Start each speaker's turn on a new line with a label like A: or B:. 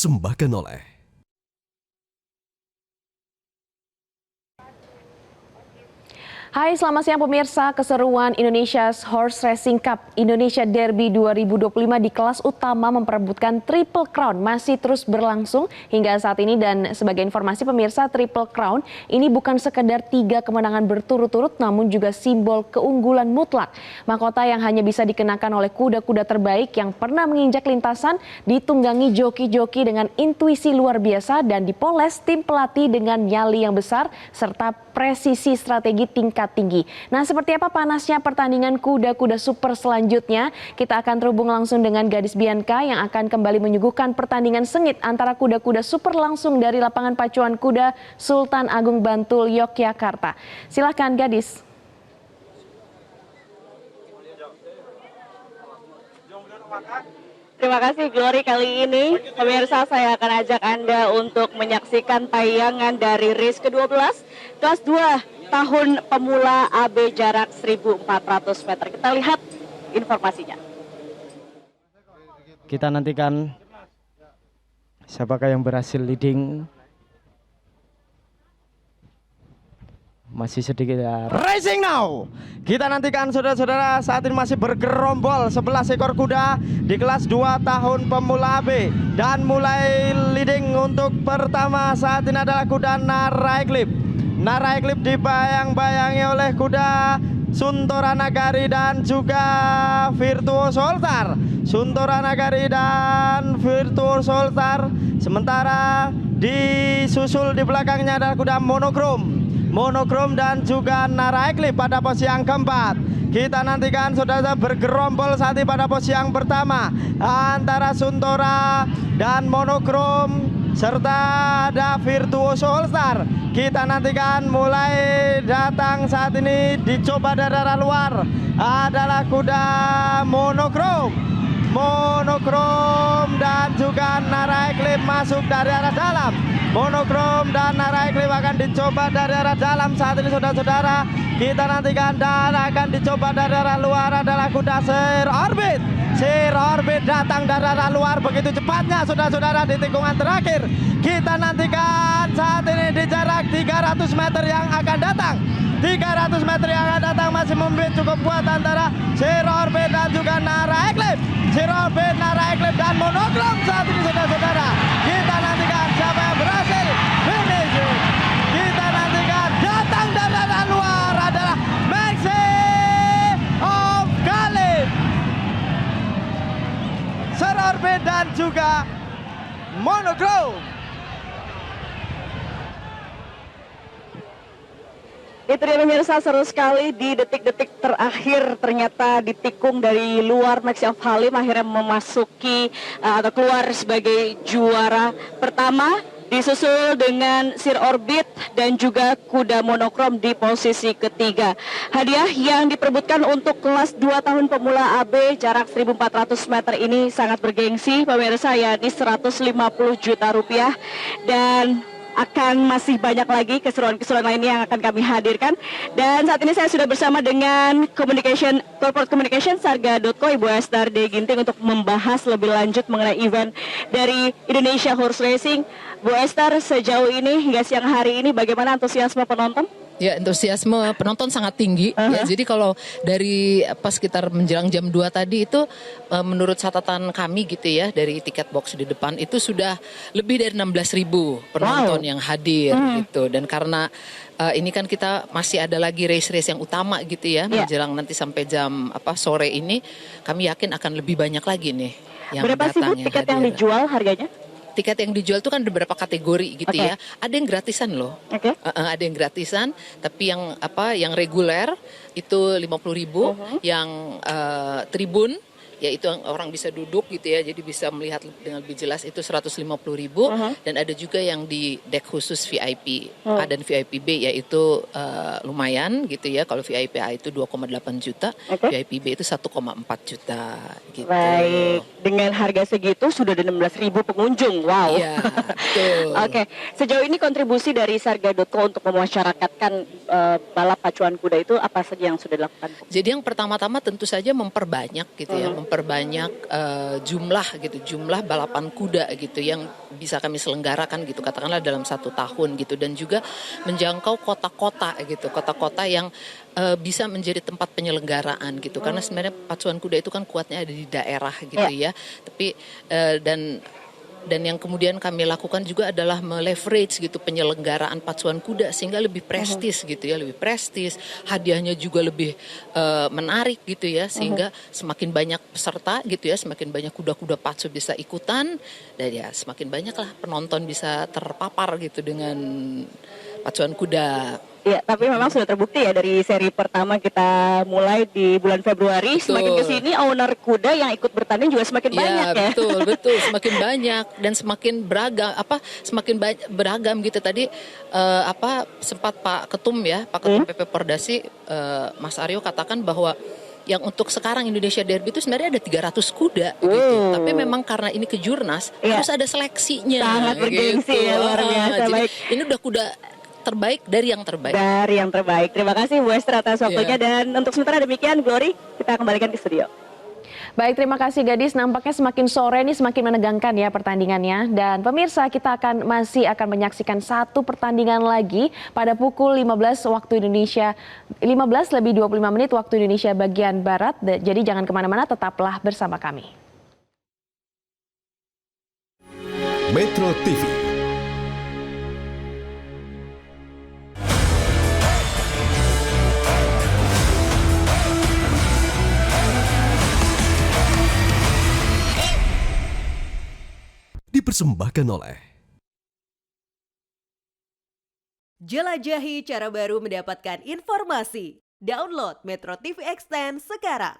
A: dipersembahkan oleh
B: Hai, selamat siang pemirsa. Keseruan Indonesia's Horse Racing Cup Indonesia Derby 2025 di kelas utama memperebutkan Triple Crown masih terus berlangsung hingga saat ini. Dan sebagai informasi pemirsa, Triple Crown ini bukan sekedar 3 kemenangan berturut-turut namun juga simbol keunggulan mutlak. Mahkota yang hanya bisa dikenakan oleh kuda-kuda terbaik yang pernah menginjak lintasan, ditunggangi joki-joki dengan intuisi luar biasa dan dipoles tim pelatih dengan nyali yang besar serta presisi strategi tingkat tinggi. Nah, seperti apa panasnya pertandingan kuda-kuda super selanjutnya? Kita akan terhubung langsung dengan Gadis Bianca yang akan kembali menyuguhkan pertandingan sengit antara kuda-kuda super langsung dari lapangan pacuan kuda Sultan Agung Bantul, Yogyakarta. Silakan Gadis.
C: Terima kasih Glory. Kali ini pemirsa saya akan ajak Anda untuk menyaksikan tayangan dari race ke-12 kelas 2 tahun pemula AB jarak 1.400 meter. Kita lihat informasinya.
D: Kita nantikan siapakah yang berhasil leading. Masih sedikit ya. Racing now. Kita nantikan saudara-saudara, saat ini masih bergerombol 11 ekor kuda di kelas 2 tahun pemula AB. Dan mulai leading untuk pertama saat ini adalah kuda Nara Eclipse. Nara Eclipse dibayang-bayangi oleh kuda Suntora Nagari dan juga Virtuoso Solstar. Suntora Nagari dan Virtuoso Solstar. Sementara disusul di belakangnya adalah kuda Monokrom dan juga Nara Eclipse pada posisi yang keempat. Kita nantikan saudara bergerombol saat ini pada posisi yang pertama antara Suntora dan Monokrom serta ada Virtuoso Solstar. Kita nantikan mulai datang saat ini dicoba dari arah luar adalah kuda Monokrom dan juga Nara Eclipse masuk dari arah dalam. Monokrom dan Nara Eclipse akan dicoba dari arah dalam saat ini saudara-saudara. Kita nantikan dan akan dicoba dari arah luar adalah kuda Sir Orbit datang dari arah luar begitu cepatnya saudara-saudara di tikungan terakhir. Kita nantikan saat ini di jarak 300 meter yang akan datang. 300 meter yang akan datang masih membuat cukup kuat antara Sir Orbit dan juga Nara Eclipse. Sir Orbit, Nara Eclipse dan Monokrom saat ini saudara-saudara. Kita nantikan siapa yang berhasil finish. Kita nantikan datang dari arah luar adalah Maxi of Galip, Sir Orbit dan juga Monokrom.
C: Itu dia pemirsa, seru sekali di detik-detik terakhir ternyata ditikung dari luar Maxi of Halim akhirnya memasuki atau keluar sebagai juara pertama, disusul dengan Sir Orbit dan juga kuda Monokrom di posisi ketiga. Hadiah yang diperebutkan untuk kelas 2 tahun pemula AB jarak 1.400 meter ini sangat bergengsi pemirsa, yakni 150 juta rupiah. Dan akan masih banyak lagi keseruan-keseruan lainnya yang akan kami hadirkan. Dan saat ini saya sudah bersama dengan Corporate Communication Sarga.co Ibu Esther D. Ginting untuk membahas lebih lanjut mengenai event dari Indonesia Horse Racing. Bu Esther, sejauh ini hingga siang hari ini bagaimana antusiasme penonton?
E: Ya, antusiasme penonton sangat tinggi. Ya, jadi kalau dari sekitar menjelang jam 2 tadi itu menurut catatan kami gitu ya, dari tiket box di depan itu sudah lebih dari 16.000 penonton yang hadir gitu. Dan karena ini kan kita masih ada lagi race-race yang utama gitu ya, menjelang nanti sampai jam sore ini, kami yakin akan lebih banyak lagi nih yang
C: berapa sih Bu tiket yang dijual harganya?
E: Tiket yang dijual itu kan ada beberapa kategori gitu ya. Ada yang gratisan loh. Ada yang gratisan, tapi yang reguler itu 50.000, yang tribun ya itu orang bisa duduk gitu ya, jadi bisa melihat dengan lebih jelas itu 150.000, dan ada juga yang di deck khusus VIP A dan VIP B yaitu lumayan gitu ya. Kalau VIP A itu 2,8 juta, VIP B itu 1,4 juta gitu.
C: Baik, dengan harga segitu sudah ada 16.000 pengunjung. Wow.
E: Iya, betul.
C: Oke, sejauh ini kontribusi dari Sarga.co untuk memasyarakatkan balap pacuan kuda itu apa saja yang sudah dilakukan?
E: Jadi yang pertama-tama tentu saja memperbanyak gitu ya, memperbanyak jumlah balapan kuda gitu yang bisa kami selenggarakan gitu, katakanlah dalam 1 tahun gitu, dan juga menjangkau kota-kota gitu, kota-kota yang bisa menjadi tempat penyelenggaraan gitu, karena sebenarnya pacuan kuda itu kan kuatnya ada di daerah gitu ya, tapi dan yang kemudian kami lakukan juga adalah meleverage gitu penyelenggaraan pacuan kuda sehingga lebih prestis gitu ya, lebih prestis, hadiahnya juga lebih menarik gitu ya, sehingga semakin banyak peserta gitu ya, semakin banyak kuda-kuda pacu bisa ikutan, dan ya semakin banyaklah penonton bisa terpapar gitu dengan pacuan kuda.
C: Ya, tapi memang sudah terbukti ya dari seri pertama kita mulai di bulan Februari,
E: Betul.
C: semakin ke sini owner kuda yang ikut bertanding juga semakin banyak ya.
E: Betul, semakin banyak dan semakin beragam gitu. Tadi sempat Pak Ketum PP Pordasi Mas Aryo katakan bahwa yang untuk sekarang Indonesia Derby itu sebenarnya ada 300 kuda gitu. Tapi memang karena ini kejurnas harus ada seleksinya.
C: Sangat bergengsi
E: gitu.
C: ya, luar biasa.
E: Jadi,
C: Baik.
E: ini udah kuda terbaik dari yang terbaik.
C: Dari yang terbaik. Terima kasih Bu Esther atas waktunya dan untuk sementara demikian Glory, kita kembalikan ke studio.
B: Baik, terima kasih gadis. Nampaknya semakin sore ini semakin menegangkan ya pertandingannya. Dan pemirsa, kita masih akan menyaksikan satu pertandingan lagi pada pukul 15 waktu Indonesia, 15:25 waktu Indonesia bagian Barat. Jadi jangan kemana-mana, tetaplah bersama kami.
A: Metro TV. Dipersembahkan oleh
F: jelajahi cara baru mendapatkan informasi. Download Metro TV Extend sekarang.